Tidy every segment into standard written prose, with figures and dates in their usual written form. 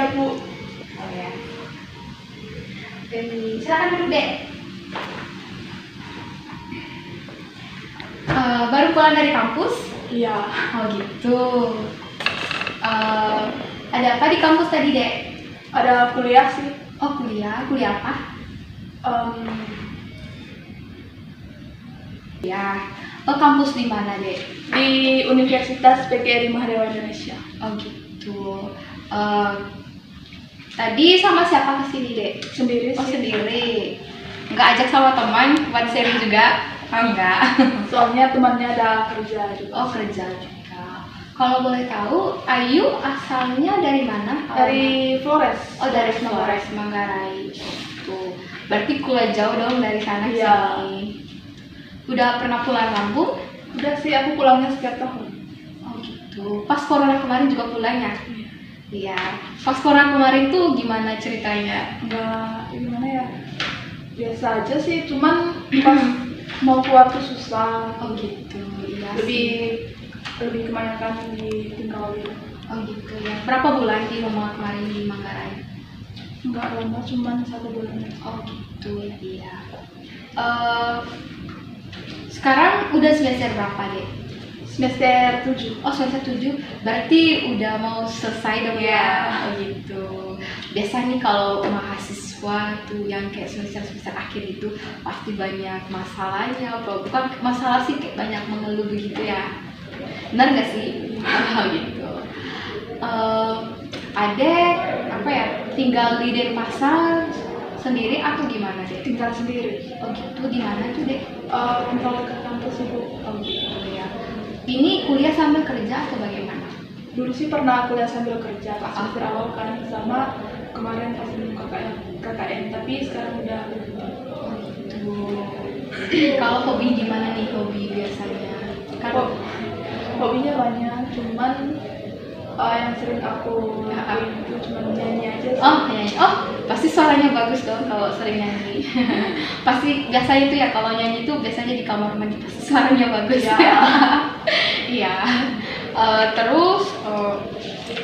Iya Bu. Oh ya. Silakan duduk dek. Baru pulang dari kampus? Iya. Oh gitu. Ada apa di kampus tadi dek? Ada kuliah sih. Oh kuliah apa? Ya. Oh kampus di mana dek? Di Universitas PGRI Mahadewara Indonesia. Oh gitu. Tadi sama siapa kesini dek? Sendiri Oh sih. sendiri. Nggak ajak sama teman buat sharing juga? Oh enggak. Soalnya temannya ada kerja juga. Oh kerja juga. Kalau boleh tahu, Ayu asalnya dari mana? Dari Flores. Oh dari Flores, Manggarai. Tuh. Berarti kuliah jauh dong dari sana ke Iya. sini. Udah pernah pulang kampung? Udah sih, aku pulangnya setiap tahun. Oh gitu. Pas corona kemarin juga pulangnya? Iya. Pas corona kemarin tuh gimana ceritanya? Enggak, gimana ya? Biasa aja sih, cuman pas mau keluar tuh susah. Oh gitu. Iya. Lebih kebanyakan ditinggalin. Oh gitu ya. Berapa bulan di rumah kemarin di Manggarai? Enggak lama, cuman 1 bulan. Oh gitu ya. Sekarang udah semester berapa deh? Semester 7. Oh semester 7, berarti udah mau selesai dong ya? Iya. Oh gitu. Biasa nih kalau mahasiswa tuh yang kayak semester akhir itu pasti banyak masalahnya, bukan masalah sih, kayak banyak mengeluh begitu ya. Benar nggak sih? Oh gitu. Adek apa ya, tinggal di Denpasar sendiri atau gimana deh? Tinggal sendiri. Oh gitu, di mana tuh deh? Kalau ke kampus Ibu. Oh gitu ya. Ini kuliah sambil kerja atau bagaimana? Dulu sih pernah kuliah sambil kerja pas semester awal kan, sama kemarin pas belum KKN, tapi sekarang udah. Oh gitu. Kalau hobi gimana nih hobi biasanya? Kan Hobinya banyak, cuman yang sering aku lakuin itu cuma nyanyi aja sih. Oh nyanyi. Oh pasti suaranya bagus dong kalau sering nyanyi. Pasti biasanya itu ya, kalau nyanyi itu biasanya di kamar mandi pasti suaranya bagus ya. Iya. Terus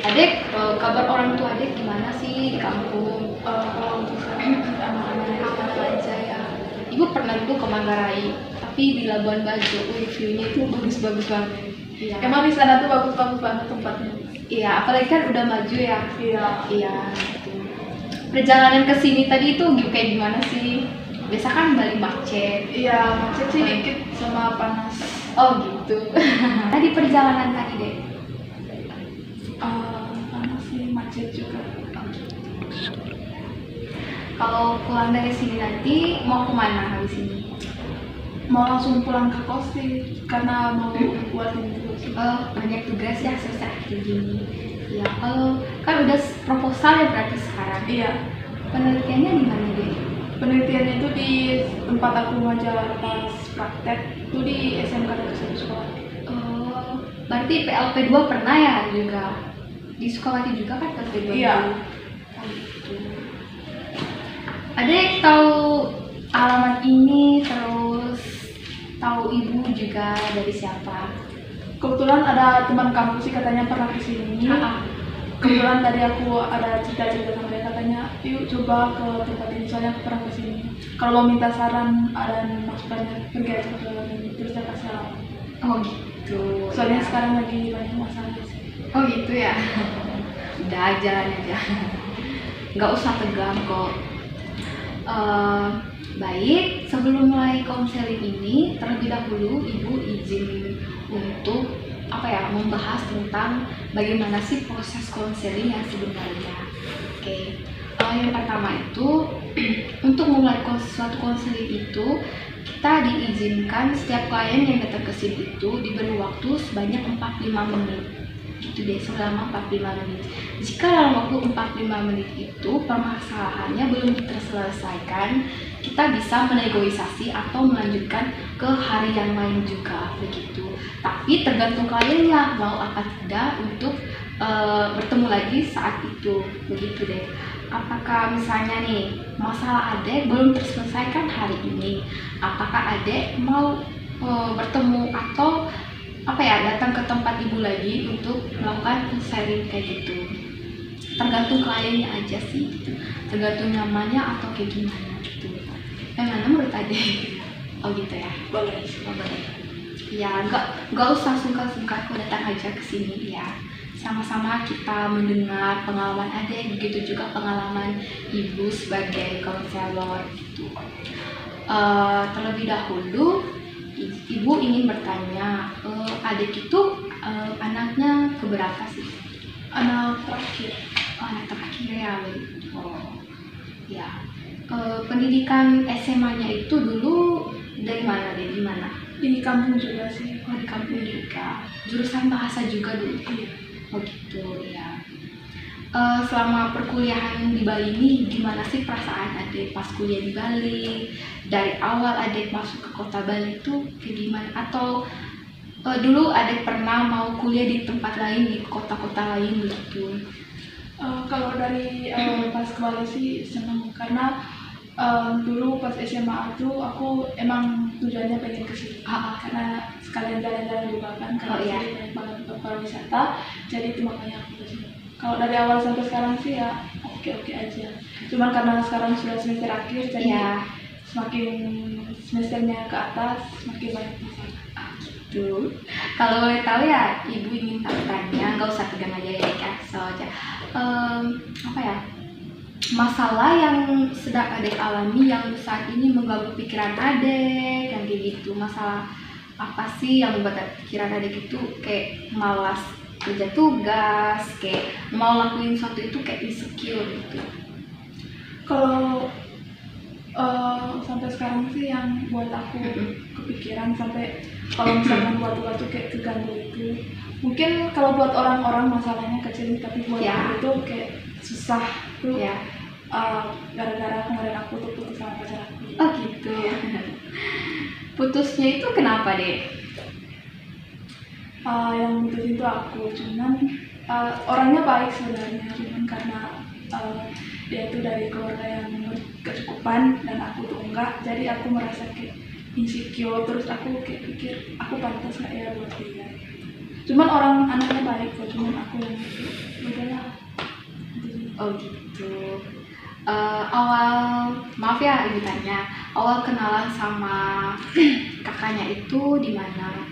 adek, kabar orang tua adek gimana sih di kampung? Kalau untuk sekarang anak-anak Apa aja ya? Ibu pernah dulu ke Manggarai, tapi di Labuan Bajo, view-nya itu bagus-bagus banget. Iya. Emang di sana tuh bagus-bagus banget tempatnya. Iya, apalagi kan udah maju ya. Iya. Iya. Gitu. Perjalanan ke sini tadi itu kayak gimana sih? Biasa kan Bali macet. Iya, macet sih dikit sama panas. Oh gitu. Tadi perjalanan tadi deh. Panas sih, macet juga. Kalau pulang dari sini nanti mau kemana habis ini? Mau langsung pulang ke kos sih, karena mau buat ini terus. Oh, banyak tugas ya selesai akhir gini. Ya, kalau kan udah proposal ya berarti sekarang. Iya. Penelitiannya di mana deh? Penelitiannya itu di tempat aku ngajar pas praktek, itu di SMK Negeri 1 Sukawati. Oh, berarti PLP 2 pernah ya juga? Di Sukawati juga kan PLP 2? Iya. Oh, gitu. Adek tahu alamat ini, terus tahu ibu juga dari siapa? Kebetulan ada teman kampus sih katanya pernah kesini. Kebetulan tadi aku ada cerita-cerita sama dia, katanya yuk coba ke tempat ini, soalnya aku pernah kesini. Kalau mau minta saran dan masukannya pergi aja ke ini, terus dia kasih alamat. Oh gitu. Soalnya ya. sekarang lagi banyak masalah sih. Oh gitu ya. Udah jalan aja. Nggak usah tegang kok. Baik, sebelum mulai konseling ini, terlebih dahulu Ibu izin untuk membahas tentang bagaimana sih proses konseling yang sebenarnya. Oke. Yang pertama itu untuk memulai suatu konseling itu kita diizinkan setiap klien yang datang ke sini itu diberi waktu sebanyak 45 menit. Gitu deh, selama 45 menit. Jika dalam waktu 45 menit itu permasalahannya belum terselesaikan, kita bisa menegosiasi atau melanjutkan ke hari yang lain juga begitu. Tapi tergantung kliennya mau apa tidak untuk bertemu lagi saat itu begitu deh. Apakah misalnya nih masalah adek belum terselesaikan hari ini, apakah adek mau bertemu atau datang ke tempat ibu lagi untuk melakukan sharing kayak gitu. tergantung kliennya aja sih gitu, tergantung nyamannya atau kayak gimana gitu. Yang mana menurut Adek? Oh gitu ya, Boleh. oh, boleh ya, nggak usah sungkan-sungkan kok datang aja ke sini ya, sama-sama kita mendengar pengalaman Adek, begitu juga pengalaman ibu sebagai konselor gitu. Terlebih dahulu ibu ingin bertanya, Adek itu anaknya keberapa sih? Anak terakhir. Oh, anak terakhir ya. Oh ya. Pendidikan SMA-nya itu dulu dari mana deh? Di mana? Di kampung juga sih. Oh, di kampung juga. Jurusan bahasa juga dulu. Iya. Oh gitu ya. Selama perkuliahan di Bali ini gimana sih perasaan Adek pas kuliah di Bali? Dari awal Adek masuk ke kota Bali itu kayak gimana? Atau dulu Adek pernah mau kuliah di tempat lain, di kota-kota lain begitu? Kalau dari pas ke Bali sih senang karena dulu pas SMA tuh aku emang tujuannya pengen ke sini karena sekalian jalan-jalan juga kan, Oh, karena iya. sini banyak banget pariwisata, jadi itu makanya aku ke sini. Kalau dari awal sampai sekarang sih ya oke-oke aja. Cuman karena sekarang sudah semester akhir, jadi Iya. semakin semesternya ke atas semakin banyak masalah. Tuh, kalau boleh tahu ya, ibu ingin tanya, nggak usah tegang aja ya, kasih aja. Apa ya? Masalah yang sedang Adek alami yang saat ini mengganggu pikiran Adek, yang kayak gitu. Masalah apa sih yang membuat pikiran Adek itu kayak malas kerja tugas, kayak mau lakuin sesuatu itu kayak insecure gitu? Kalau sampai sekarang sih yang buat aku kepikiran sampai kalau misalkan buat tuh kayak keganggu itu, mungkin kalau buat orang-orang masalahnya kecil, tapi buat Ya. aku itu kayak susah tuh. Ya. Gara-gara kemarin aku tuh putus sama pacar aku. Oh gitu. Putusnya itu kenapa deh? Yang putus itu aku, cuman orangnya baik sebenarnya, cuman karena dia itu dari keluarga yang kecukupan dan aku tuh enggak, jadi aku merasa kayak insecure, terus aku kayak pikir aku pantas nggak ya buat dia. Cuman anaknya baik kok, cuman aku yang udahlah. Oh gitu. Awal, maaf ya ibu tanya, awal kenalan sama kakaknya itu di mana?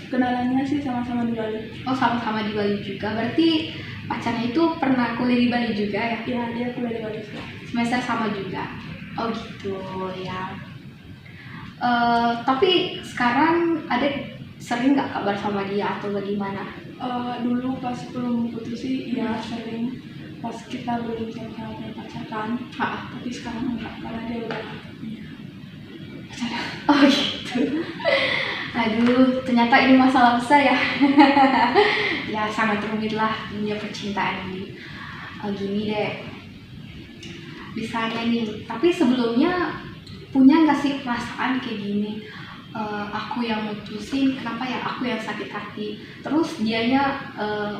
Kenalannya sih sama-sama di Bali. Oh, sama-sama di Bali juga. Berarti pacarnya itu pernah kuliah di Bali juga ya? Iya, dia kuliah di Bali sih. Semester sama juga. Oh gitu ya. Tapi sekarang Adek sering nggak kabar sama dia atau bagaimana? Dulu pas belum putus sih, ya sering pas kita belum sama-sama punya pacaran. Tapi sekarang enggak, karena dia udah punya pacaran. Oh gitu. Aduh, ternyata ini masalah besar ya. Ya sangat rumit lah dunia percintaan ini. Gini deh, misalnya nih, tapi sebelumnya punya nggak sih perasaan kayak gini? Aku yang mutusin, kenapa ya aku yang sakit hati? Terus dianya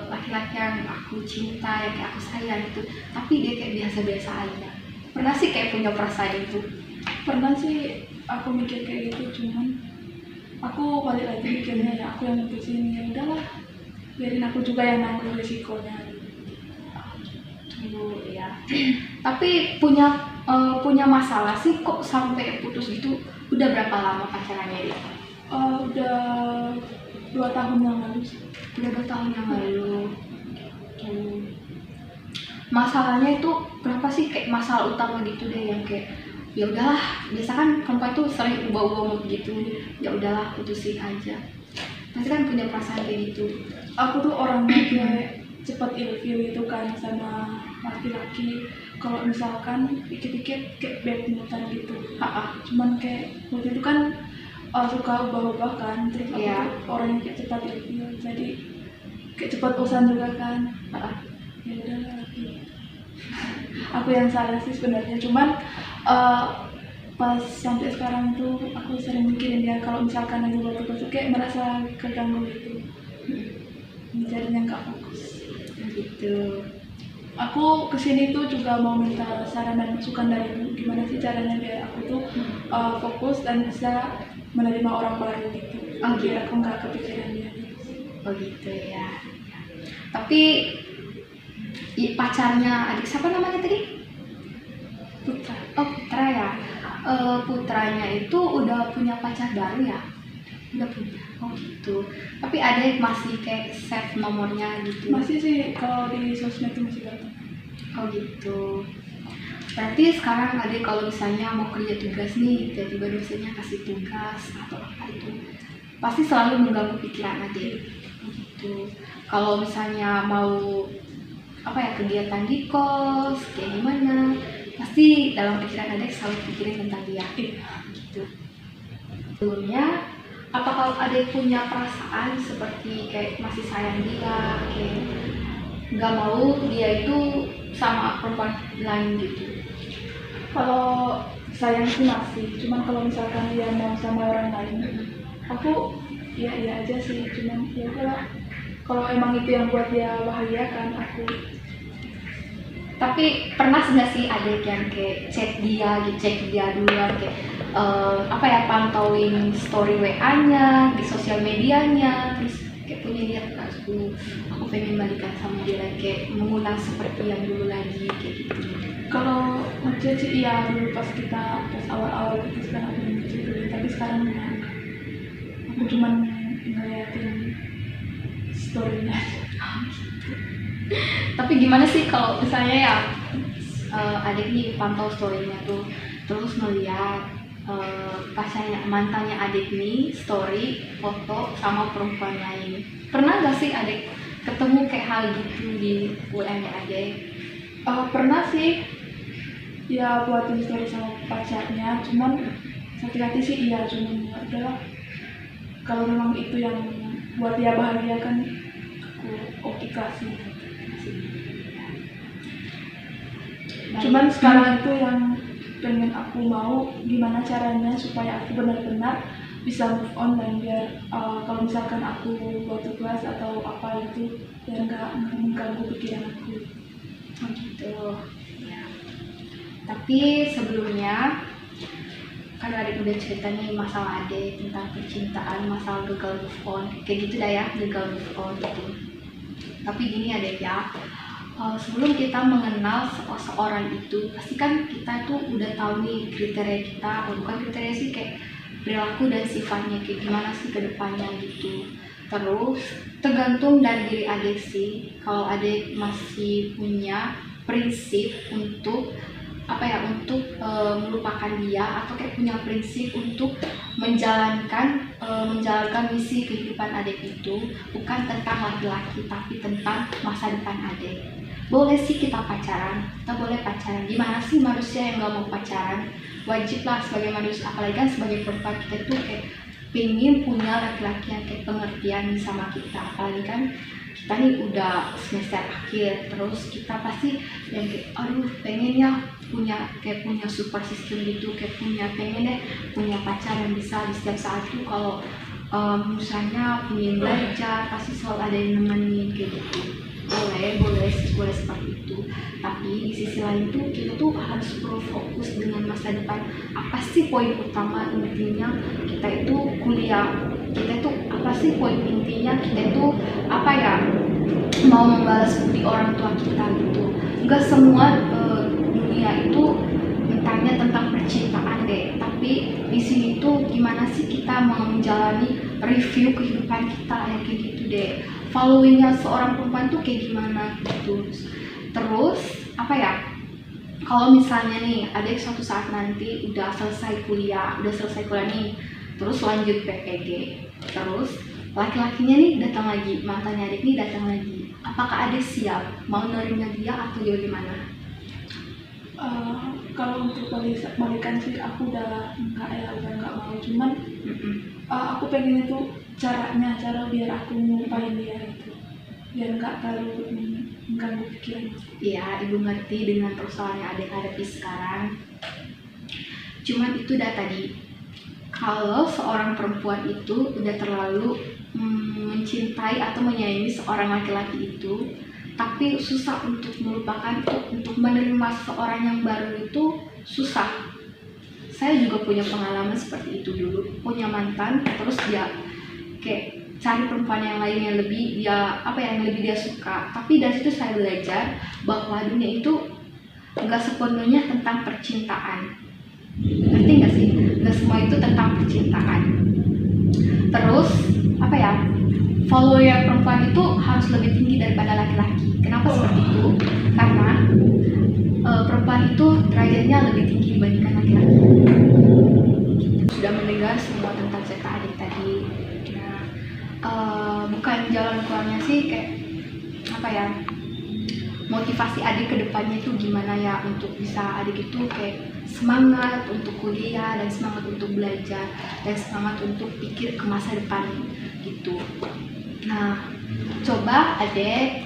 laki-laki yang aku cinta, yang kayak aku sayang itu, tapi dia kayak biasa-biasa aja. Pernah sih kayak punya perasaan itu? Pernah sih aku mikir kayak gitu, cuman aku balik lagi mikirnya ya aku yang mutusin, ya udahlah biarin aku juga yang nanggung risikonya. Tuh ya. Tapi punya masalah sih kok sampai putus gitu? Udah berapa lama pacarannya dia? Udah 2 tahun yang lalu sih. Udah 2 tahun yang lalu. Masalahnya itu kenapa sih kayak masalah utama gitu deh, yang kayak ya udahlah, biasa kan perempuan tuh sering ubah-ubah mood gitu, ya udahlah putusin aja. Pasti kan punya perasaan kayak gitu. Aku tuh orangnya kayak cepat ilfeel itu kan sama laki-laki. Kalau misalkan dikit-dikit kayak bad moodan gitu. Cuman kayak waktu itu kan suka ubah-ubah kan, terus aku Iya. tuh orangnya kayak cepat ilfeel, jadi kayak cepat bosan juga kan. Ya udahlah, aku yang salah sih sebenarnya, cuman pas sampai sekarang tuh aku sering mikirin dia, kalau misalkan lagi batu-batu kayak merasa keganggu gitu, jadinya nggak fokus Gitu. Aku kesini tuh juga mau minta saran dan masukan dari ibu, gimana sih caranya biar aku tuh fokus dan bisa menerima orang baru gitu. Biar aku nggak kepikiran dia. Oh gitu ya. Tapi pacarnya adik siapa namanya tadi? Putra. Oh, Putra ya. Putranya itu udah punya pacar baru ya? Udah punya. Oh gitu. Tapi adek masih kayak save nomornya gitu. Masih sih, kalau di sosmed itu masih datang. Oh gitu. Berarti sekarang adek kalau misalnya mau kerja tugas nih, tiba-tiba dosennya kasih tugas atau apa itu, pasti selalu mengganggu pikiran adek. Gitu. Kalau misalnya mau apa ya, kegiatan di kos kayak gimana, pasti dalam pikiran adek selalu pikirin tentang dia. Iya. Gitu. Sebelumnya, apakah adek punya perasaan seperti kayak masih sayang dia, kayak nggak mau dia itu sama perempuan lain gitu? Kalau sayang sih masih, cuman kalau misalkan dia mau sama orang lain, aku iya aja sih, cuman ya udahlah. Kalau emang itu yang buat dia bahagia kan aku. Tapi pernah nggak sih adek yang kayak cek dia duluan, kayak apa ya, pantauin story WA-nya di sosial medianya, terus kayak punya niat aku pengen balikan sama dia lagi, kayak mengulang seperti yang dulu lagi kayak gitu. Kalau ngechat sih iya dulu pas awal-awal itu, sekarang aku ngechat dulu, tapi sekarang enggak. Aku cuman ngeliatin story-nya. Tapi gimana sih kalau misalnya ya adek nih pantau story-nya tuh, terus ngeliat mantannya adek nih story foto sama perempuan lain, pernah gak sih adek ketemu kayak hal gitu di WA-nya adek? Pernah sih, ya buatin story sama pacarnya, cuman sakit hati sih iya, cuman ya udahlah. Kalau memang itu yang buat dia bahagia kan, aku ikhlasin. Cuman sekarang itu yang pengen aku mau gimana caranya supaya aku benar-benar bisa move on, dan biar kalau misalkan aku buat tugas atau apa itu biar nggak mengganggu pikiran aku. Oh gitu ya. Tapi sebelumnya kan adek udah ceritanya masalah adek tentang percintaan, masalah gagal move on kayak gitu dah ya, gagal move on gitu. Tapi gini adek ya, sebelum kita mengenal seorang itu, pasti kan kita tuh udah tahu nih kriteria kita, bukan kriteria sih, kayak perilaku dan sifatnya kayak gimana sih ke depannya gitu. Terus tergantung dari diri adek sih, kalau adek masih punya prinsip untuk melupakan dia, atau kayak punya prinsip untuk menjalankan misi kehidupan adek itu bukan tentang laki-laki tapi tentang masa depan adek. Boleh sih kita pacaran, kita boleh pacaran. Gimana sih manusia yang gak mau pacaran? Wajib lah sebagai manusia, apalagi kan sebagai perempuan kita tuh kayak pengen punya laki-laki yang kayak pengertian sama kita. Apalagi kan kita nih udah semester akhir, terus kita pasti yang kayak pengen ya punya support system gitu, kayak pengen deh punya pacar yang bisa di setiap saat tuh kalau misalnya pengen belajar pasti selalu ada yang nemenin kayak gitu. Boleh seperti itu. Tapi di sisi lain tuh kita tuh harus fokus dengan masa depan. Apa sih poin utama intinya kita itu kuliah? Kita tuh apa sih poin intinya kita itu mau membalas budi orang tua kita gitu. Enggak semua dunia itu tentangnya tentang percintaan deh. Tapi di sini tuh gimana sih kita mau menjalani review kehidupan kita kayak gitu deh. Followingnya seorang perempuan tuh kayak gimana gitu. Terus kalau misalnya nih adek suatu saat nanti udah selesai kuliah nih, terus lanjut PPG, terus laki-lakinya nih datang lagi, mantannya adek nih datang lagi, apakah adek siap mau nerima dia atau gimana? Kalau untuk balikan sih aku udah nggak mau, cuman aku pengen itu cara biar aku ngupain dia itu, biar nggak terlalu mengganggu pikiran. Iya, ibu ngerti dengan persoalan yang adek hadapi sekarang. Cuman itu dah tadi, kalau seorang perempuan itu udah terlalu mencintai atau menyayangi seorang laki-laki itu, tapi susah untuk melupakan, untuk menerima seorang yang baru itu susah. Saya juga punya pengalaman seperti itu dulu, punya mantan, terus dia kayak cari perempuan yang lain yang lebih dia yang lebih dia suka. Tapi dari situ saya belajar bahwa dunia itu nggak sepenuhnya tentang percintaan. Ngerti nggak sih? Nggak semua itu tentang percintaan. Terus follower perempuan itu harus lebih tinggi daripada laki-laki. Kenapa seperti itu? Karena perempuan itu derajatnya lebih tinggi dibandingkan laki-laki. Sudah mendengar semua tentang cerita adik tadi. Nah, bukan jalan keluarnya sih kayak motivasi adik ke depannya itu gimana ya, untuk bisa adik itu kayak semangat untuk kuliah dan semangat untuk belajar dan semangat untuk pikir ke masa depan gitu. Nah, coba adik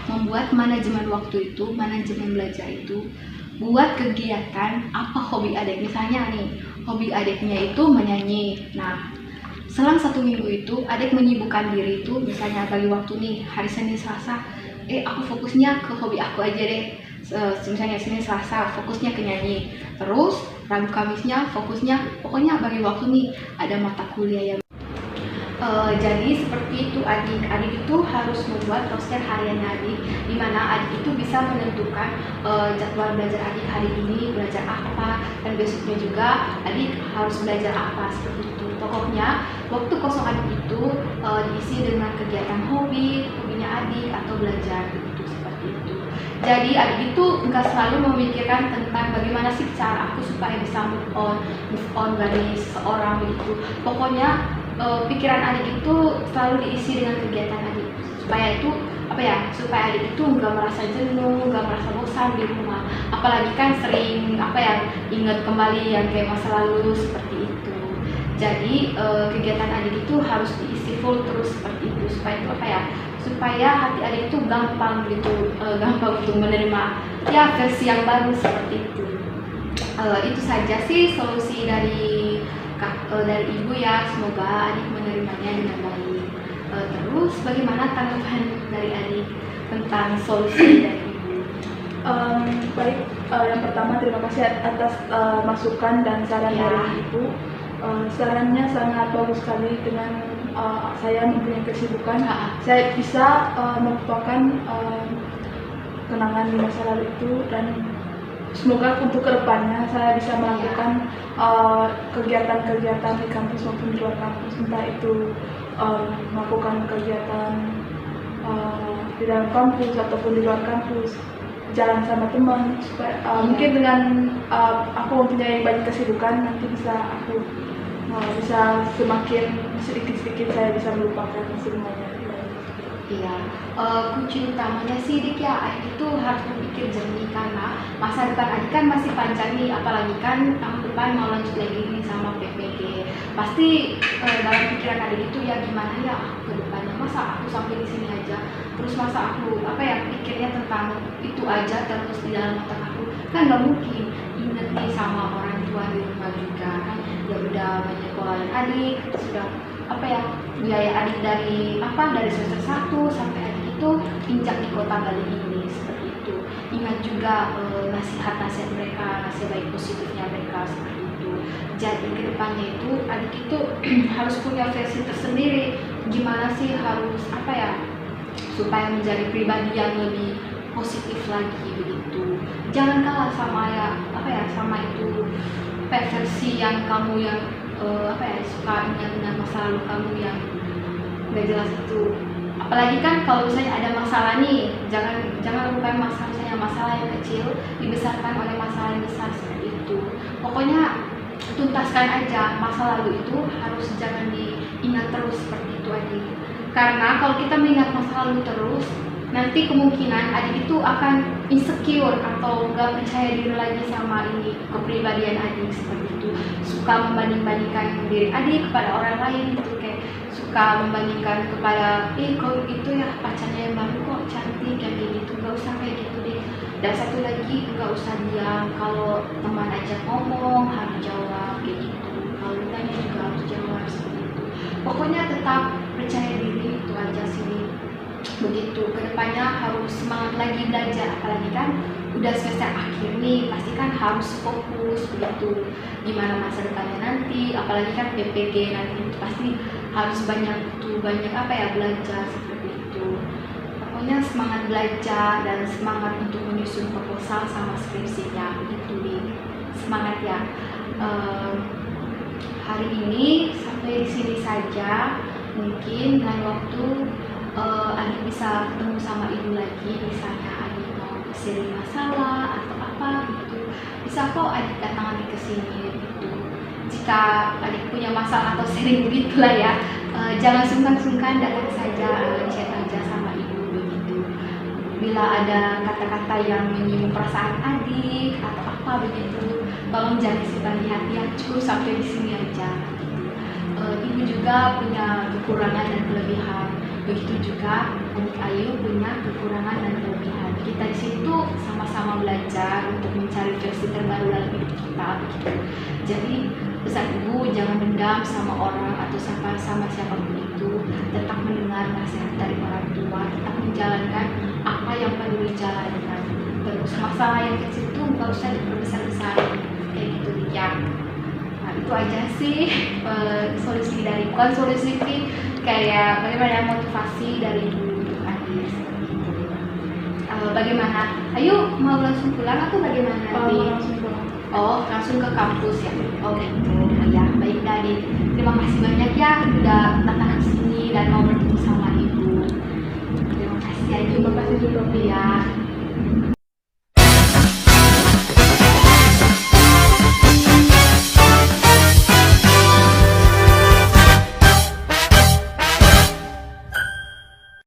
membuat manajemen waktu itu, manajemen belajar itu, buat kegiatan apa hobi adik. Misalnya nih, hobi adiknya itu menyanyi. Nah, selang 1 minggu itu adik menyibukkan diri itu, misalnya bagi waktu nih hari Senin Selasa, aku fokusnya ke hobi aku aja deh. Misalnya Senin Selasa fokusnya ke nyanyi, terus Rabu Kamisnya fokusnya, pokoknya bagi waktu nih ada mata kuliah yang jadi seperti itu. Adik itu harus membuat roster harian adik, di mana adik itu bisa menentukan jadwal belajar adik hari ini belajar apa, dan besoknya juga adik harus belajar apa, seperti itu. Pokoknya waktu kosong adik itu diisi dengan kegiatan hobinya adik atau belajar gitu, seperti itu. Jadi adik itu nggak selalu memikirkan tentang bagaimana sih cara aku supaya bisa move on dari seorang begitu. Pokoknya pikiran adik itu selalu diisi dengan kegiatan adik, supaya adik itu nggak merasa jenuh, nggak merasa bosan di rumah. Apalagi kan sering ingat kembali yang kayak masa lalu, seperti itu. Jadi kegiatan adik itu harus diisi full terus seperti itu, supaya hati adik itu gampang untuk menerima versi yang baru, seperti itu. Itu saja sih solusi dari ibu ya, semoga adik menerimanya dengan baik. Terus bagaimana tanggapan dari adik tentang solusi dari ibu? Baik, yang pertama terima kasih atas masukan dan saran dari ibu. Sarannya sangat bagus sekali. Dengan saya mempunyai kesibukan, saya bisa melupakan kenangan di masa lalu itu, dan semoga untuk kedepannya saya bisa melakukan kegiatan-kegiatan di kampus maupun di luar kampus, entah itu melakukan kegiatan di dalam kampus ataupun di luar kampus, jalan sama teman, supaya mungkin dengan aku mempunyai banyak kesibukan, nanti bisa semakin sedikit-sedikit saya bisa melupakan semuanya. Iya, kunci utamanya sih adik itu harus berpikir jernih, karena masa depan adik kan masih panjang nih, apalagi kan tahun depan mau lanjut lagi nih sama PPG. Pasti dalam pikiran adik itu gimana ya aku ke depannya, masa aku sampai di sini aja, terus masa aku pikirnya tentang itu aja terus di dalam otak aku, kan nggak mungkin. Ingat nih sama orang tua di rumah juga kan, ya udah menyekolahin adik, sudah biaya adik dari semester 1 sampai adik itu injak di kota Bali ini, seperti itu. Ingat juga nasihat-nasihat mereka, nasihat baik positifnya mereka, seperti itu. Jadi kedepannya itu adik itu harus punya versi tersendiri, gimana sih harus supaya menjadi pribadi yang lebih positif lagi begitu. Jangan kalah sama sama itu versi yang kamu suka ingat masa lalu kamu yang nggak jelas itu. Apalagi kan kalau misalnya ada masalah nih, jangan lupain masalah yang kecil dibesarkan oleh masalah yang besar, seperti itu. Pokoknya tuntaskan aja masa lalu itu, harus jangan diingat terus, seperti itu aja. Karena kalau kita mengingat masa lalu terus, nanti kemungkinan adik itu akan insecure atau nggak percaya diri lagi sama kepribadian adik, seperti itu. Suka membanding-bandingkan diri adik kepada orang lain gitu, kayak suka membandingkan kepada kok itu pacarnya yang baru kok cantik kayak gitu, nggak usah kayak gitu deh. Dan satu lagi, nggak usah diam, kalau teman ajak ngomong harus jawab kayak gitu, kalau ditanya juga harus jawab, seperti itu. Pokoknya tetap percaya diri, itu aja sih. begitu. Kedepannya harus semangat lagi belajar, apalagi kan udah semester akhir nih, pasti kan harus fokus begitu. Gimana masa depannya nanti, apalagi kan PPG nanti pasti harus banyak apa ya, belajar seperti itu. Pokoknya semangat belajar dan semangat untuk menyusun proposal sama skripsinya begitu nih. Semangat ya. Hari ini sampai di sini saja. Mungkin lain waktu adik bisa ketemu sama ibu lagi, misalnya adik mau sharing masalah atau apa gitu, bisa kok adik datang lagi ke sini gitu. Jika adik punya masalah atau sharing begitulah ya, jangan sungkan-sungkan, datang saja, chat aja sama ibu begitu. Bila ada kata-kata yang menyinggung perasaan adik atau apa begitu, tolong jangan simpan di hati, ya cukup sampai di sini aja. Ibu juga punya kekurangan dan kelebihan, begitu juga adik Ayu punya kekurangan dan kelebihan. Kita di situ sama-sama belajar untuk mencari versi terbaru dalam hidup kita begitu. Jadi pesan ibu, jangan dendam sama orang atau sama siapapun itu, tetap mendengar nasihat dari orang tua, tetap menjalankan apa yang perlu dijalankan. Terus masalah yang kecil itu nggak usah diperbesar-besar kayak gitu ya. Nah, itu aja sih solusi dari, bukan solusi sih, kayak bagaimana motivasi dari ibu untuk adik seperti itu. Bagaimana? Ayo mau langsung pulang atau bagaimana nanti? Langsung pulang. Oh, langsung ke kampus ya? Oh gitu, ya baik Dadi. Terima kasih banyak ya udah datang ke sini dan mau bertemu sama ibu. Terima kasih ya, Terima kasih juga. ya.